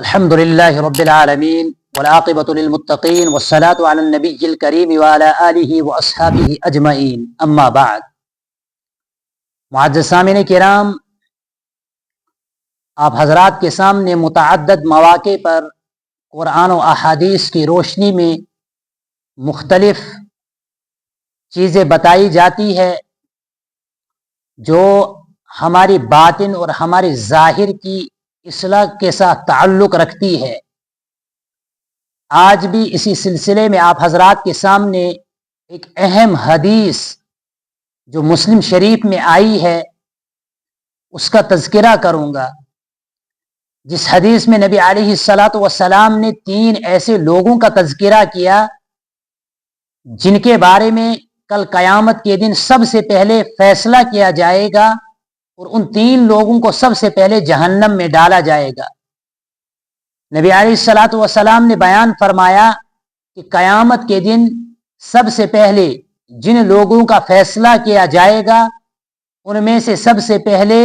الحمد لله رب العالمين والعاقبة للمتقين والصلاة على النبي الكريم وعلى آله وأصحابه أجمعين أما بعد. معزز سامعین کرام، آپ حضرات کے سامنے متعدد مواقع پر قرآن و احادیث کی روشنی میں مختلف چیزیں بتائی جاتی ہے جو ہماری باطن اور ہماری ظاہر کی اصلاح کے ساتھ تعلق رکھتی ہے. آج بھی اسی سلسلے میں آپ حضرات کے سامنے ایک اہم حدیث جو مسلم شریف میں آئی ہے اس کا تذکرہ کروں گا، جس حدیث میں نبی علیہ الصلاۃ والسلام نے 3 ایسے لوگوں کا تذکرہ کیا جن کے بارے میں کل قیامت کے دن سب سے پہلے فیصلہ کیا جائے گا اور ان 3 لوگوں کو سب سے پہلے جہنم میں ڈالا جائے گا. نبی علیہ الصلاۃ والسلام نے بیان فرمایا کہ قیامت کے دن سب سے پہلے جن لوگوں کا فیصلہ کیا جائے گا ان میں سے سب سے پہلے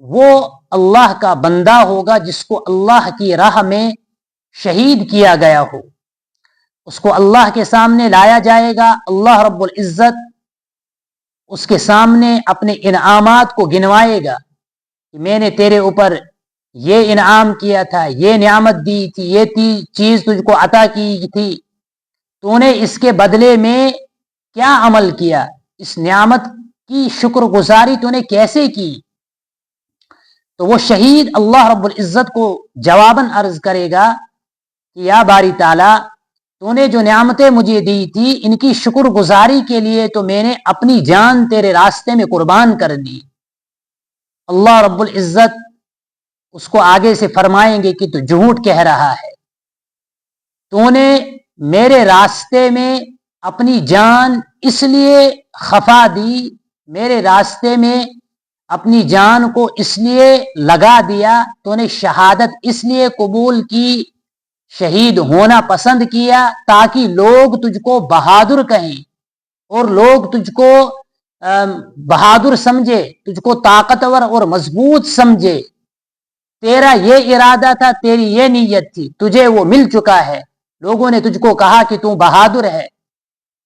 وہ اللہ کا بندہ ہوگا جس کو اللہ کی راہ میں شہید کیا گیا ہو. اس کو اللہ کے سامنے لایا جائے گا. اللہ رب العزت اس کے سامنے اپنے انعامات کو گنوائے گا کہ میں نے تیرے اوپر یہ انعام کیا تھا، یہ نعمت دی تھی، یہ چیز تجھ کو عطا کی تھی، تو نے اس کے بدلے میں کیا عمل کیا، اس نعمت کی شکر گزاری تو نے کیسے کی. تو وہ شہید اللہ رب العزت کو جواباً عرض کرے گا کہ یا باری تعالیٰ، تو نے جو نعمتیں مجھے دی تھی ان کی شکر گزاری کے لیے تو میں نے اپنی جان تیرے راستے میں قربان کر دی. اللہ رب العزت اس کو آگے سے فرمائیں گے کہ تو جھوٹ کہہ رہا ہے، تو نے میرے راستے میں اپنی جان اس لیے خفا دی، میرے راستے میں اپنی جان کو اس لیے لگا دیا، تو نے شہادت اس لیے قبول کی، شہید ہونا پسند کیا تاکہ لوگ تجھ کو بہادر کہیں اور لوگ تجھ کو بہادر سمجھے، تجھ کو طاقتور اور مضبوط سمجھے. تیرا یہ ارادہ تھا، تیری یہ نیت تھی، تجھے وہ مل چکا ہے. لوگوں نے تجھ کو کہا کہ تو بہادر ہے.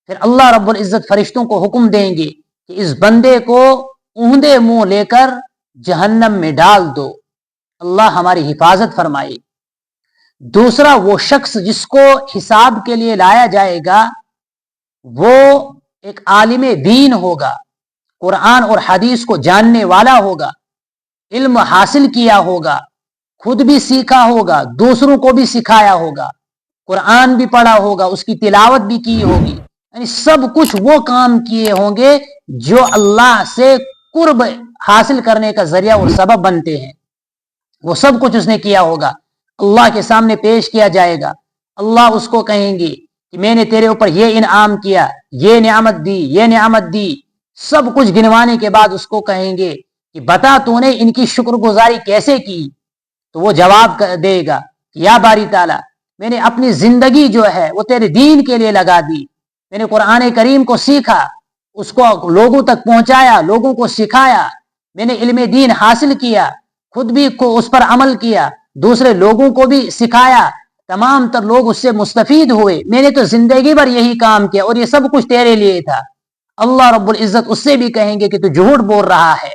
پھر اللہ رب العزت فرشتوں کو حکم دیں گے کہ اس بندے کو اوندے منہ لے کر جہنم میں ڈال دو. اللہ ہماری حفاظت فرمائے. دوسرا، وہ شخص جس کو حساب کے لیے لایا جائے گا وہ ایک عالم دین ہوگا، قرآن اور حدیث کو جاننے والا ہوگا، علم حاصل کیا ہوگا، خود بھی سیکھا ہوگا، دوسروں کو بھی سکھایا ہوگا، قرآن بھی پڑھا ہوگا، اس کی تلاوت بھی کی ہوگی، یعنی سب کچھ وہ کام کیے ہوں گے جو اللہ سے قرب حاصل کرنے کا ذریعہ اور سبب بنتے ہیں. وہ سب کچھ اس نے کیا ہوگا. اللہ کے سامنے پیش کیا جائے گا. اللہ اس کو کہیں گے کہ میں نے تیرے اوپر یہ انعام کیا، یہ نعمت دی، یہ نعمت دی. سب کچھ گنوانے کے بعد اس کو کہیں گے کہ بتا تو نے ان کی شکر گزاری کیسے کی. تو وہ جواب دے گا کہ یا باری تعالیٰ، میں نے اپنی زندگی جو ہے وہ تیرے دین کے لیے لگا دی. میں نے قرآن کریم کو سیکھا، اس کو لوگوں تک پہنچایا، لوگوں کو سکھایا. میں نے علم دین حاصل کیا، خود بھی اس پر عمل کیا، دوسرے لوگوں کو بھی سکھایا، تمام تر لوگ اس سے مستفید ہوئے. میں نے تو زندگی بھر یہی کام کیا اور یہ سب کچھ تیرے لیے تھا. اللہ رب العزت اس سے بھی کہیں گے کہ تو جھوٹ بول رہا ہے،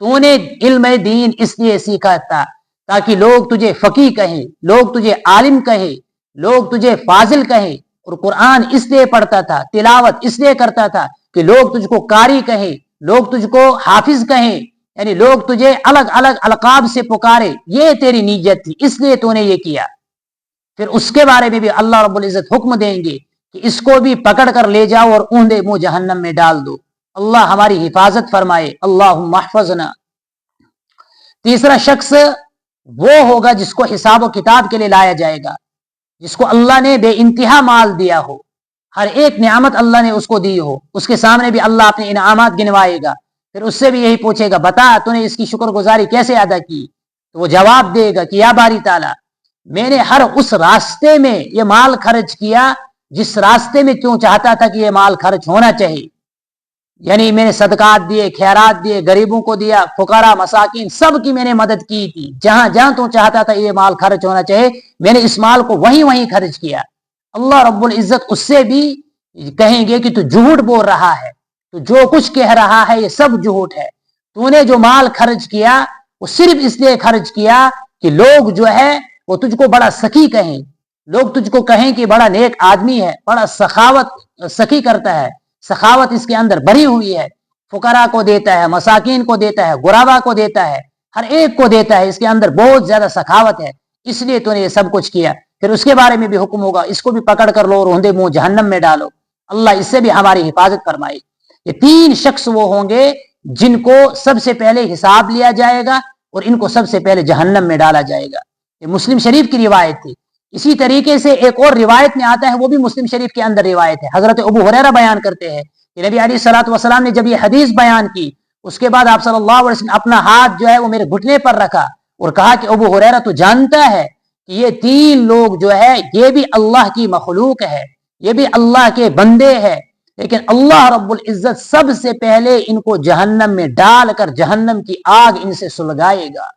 تو نے علم دین اس لیے سیکھا تھا تاکہ لوگ تجھے فقیہ کہیں، لوگ تجھے عالم کہیں، لوگ تجھے فاضل کہیں. اور قرآن اس لیے پڑھتا تھا، تلاوت اس لیے کرتا تھا کہ لوگ تجھ کو قاری کہیں، لوگ تجھ کو حافظ کہیں، یعنی لوگ تجھے الگ الگ القاب سے پکارے. یہ تیری نیت تھی، اس لیے تو نے یہ کیا. پھر اس کے بارے میں بھی اللہ رب العزت حکم دیں گے کہ اس کو بھی پکڑ کر لے جاؤ اور اوندے منہ جہنم میں ڈال دو. اللہ ہماری حفاظت فرمائے. اللہم احفظنا. تیسرا شخص وہ ہوگا جس کو حساب و کتاب کے لیے لایا جائے گا، جس کو اللہ نے بے انتہا مال دیا ہو، ہر ایک نعمت اللہ نے اس کو دی ہو. اس کے سامنے بھی اللہ اپنے انعامات گنوائے گا. پھر اس سے بھی یہی پوچھے گا بتا تو نے اس کی شکر گزاری کیسے ادا کی. تو وہ جواب دے گا کہ یا باری تعالیٰ، میں نے ہر اس راستے میں یہ مال خرچ کیا جس راستے میں کیوں چاہتا تھا کہ یہ مال خرچ ہونا چاہیے. یعنی میں نے صدقات دیے، خیرات دیے، غریبوں کو دیا، فقراء مساکین سب کی میں نے مدد کی تھی. جہاں جہاں تو چاہتا تھا یہ مال خرچ ہونا چاہیے میں نے اس مال کو وہیں وہیں خرچ کیا. اللہ رب العزت اس سے بھی کہیں گے کہ تو جھوٹ بول رہا ہے، تو جو کچھ کہہ رہا ہے یہ سب جھوٹ ہے. تو نے جو مال خرچ کیا وہ صرف اس لیے خرچ کیا کہ لوگ جو ہے وہ تجھ کو بڑا سخی کہیں، لوگ تجھ کو کہیں کہ بڑا نیک آدمی ہے، بڑا سخاوت سخی کرتا ہے، سخاوت اس کے اندر بھری ہوئی ہے، فقراء کو دیتا ہے، مساکین کو دیتا ہے، غربا کو دیتا ہے، ہر ایک کو دیتا ہے، اس کے اندر بہت زیادہ سخاوت ہے، اس لیے تو نے یہ سب کچھ کیا. پھر اس کے بارے میں بھی حکم ہوگا اس کو بھی پکڑ کر لو اور روندے منہ جہنم میں ڈالو. اللہ اس سے بھی ہماری حفاظت فرمائے. یہ تین شخص وہ ہوں گے جن کو سب سے پہلے حساب لیا جائے گا اور ان کو سب سے پہلے جہنم میں ڈالا جائے گا. یہ مسلم شریف کی روایت تھی. اسی طریقے سے ایک اور روایت میں آتا ہے، وہ بھی مسلم شریف کے اندر روایت ہے. حضرت ابو ہریرہ بیان کرتے ہیں کہ نبی علیہ الصلوۃ والسلام نے جب یہ حدیث بیان کی اس کے بعد آپ صلی اللہ علیہ وسلم اپنا ہاتھ جو ہے وہ میرے گھٹنے پر رکھا اور کہا کہ ابو ہریرہ تو جانتا ہے کہ یہ تین لوگ جو ہے یہ بھی اللہ کی مخلوق ہے، یہ بھی اللہ کے بندے ہیں، لیکن اللہ رب العزت سب سے پہلے ان کو جہنم میں ڈال کر جہنم کی آگ ان سے سلگائے گا.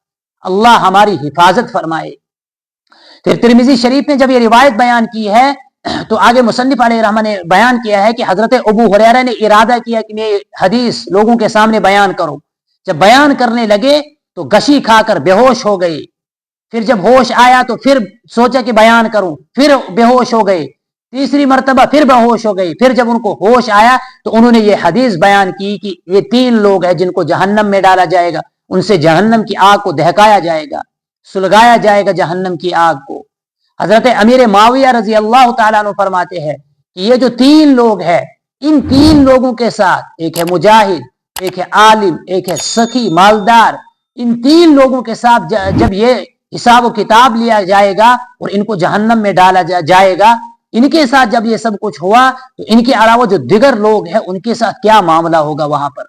اللہ ہماری حفاظت فرمائے. پھر ترمذی شریف نے جب یہ روایت بیان کی ہے تو آگے مصنف علیہ الرحمہ نے بیان کیا ہے کہ حضرت ابو ہریرہ نے ارادہ کیا کہ میں حدیث لوگوں کے سامنے بیان کروں. جب بیان کرنے لگے تو گشی کھا کر بے ہوش ہو گئے. پھر جب ہوش آیا تو پھر سوچا کہ بیان کروں، پھر بے ہوش ہو گئے. تیسری مرتبہ پھر بے ہوش ہو گئی. پھر جب ان کو ہوش آیا تو انہوں نے یہ حدیث بیان کی کہ یہ تین لوگ ہیں جن کو جہنم میں ڈالا جائے گا، ان سے جہنم کی آگ کو دہکایا جائے گا، سلگایا جائے گا جہنم کی آگ کو. حضرت امیر معاویہ رضی اللہ تعالیٰ عنہ فرماتے ہیں کہ یہ جو تین لوگ ہیں ان تین لوگوں کے ساتھ، ایک ہے مجاہد، ایک ہے عالم، ایک ہے سخی مالدار، ان تین لوگوں کے ساتھ جب یہ حساب و کتاب لیا جائے گا اور ان کو جہنم میں ڈالا جائے گا، ان کے ساتھ جب یہ سب کچھ ہوا تو ان کے علاوہ جو دیگر لوگ ہیں ان کے ساتھ کیا معاملہ ہوگا وہاں پر.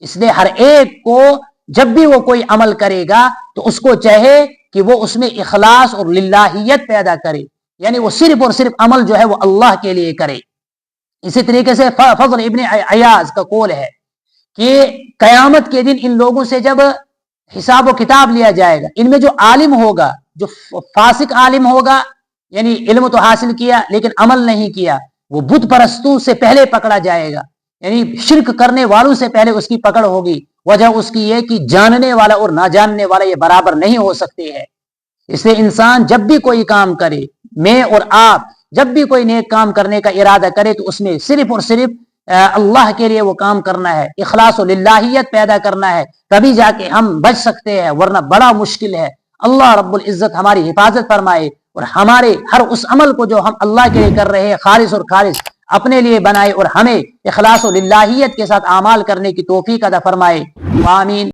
اس لیے ہر ایک کو جب بھی وہ کوئی عمل کرے گا تو اس کو چاہے کہ وہ اس میں اخلاص اور للہیت پیدا کرے، یعنی وہ صرف اور صرف عمل جو ہے وہ اللہ کے لیے کرے. اسی طریقے سے فضل ابن عیاض کا قول ہے کہ قیامت کے دن ان لوگوں سے جب حساب و کتاب لیا جائے گا، ان میں جو عالم ہوگا، جو فاسق عالم ہوگا، یعنی علم تو حاصل کیا لیکن عمل نہیں کیا، وہ بت پرستوں سے پہلے پکڑا جائے گا، یعنی شرک کرنے والوں سے پہلے اس کی پکڑ ہوگی. وجہ اس کی یہ کہ جاننے والا اور نہ جاننے والا یہ برابر نہیں ہو سکتے ہیں. اس لیے انسان جب بھی کوئی کام کرے، میں اور آپ جب بھی کوئی نیک کام کرنے کا ارادہ کرے تو اس میں صرف اور صرف اللہ کے لیے وہ کام کرنا ہے، اخلاص و للہیت پیدا کرنا ہے، تبھی جا کے ہم بچ سکتے ہیں، ورنہ بڑا مشکل ہے. اللہ رب العزت ہماری حفاظت فرمائے اور ہمارے ہر اس عمل کو جو ہم اللہ کے لیے کر رہے ہیں خالص اور خالص اپنے لیے بنائے اور ہمیں اخلاص و للہیت کے ساتھ اعمال کرنے کی توفیق عطا فرمائے. آمین.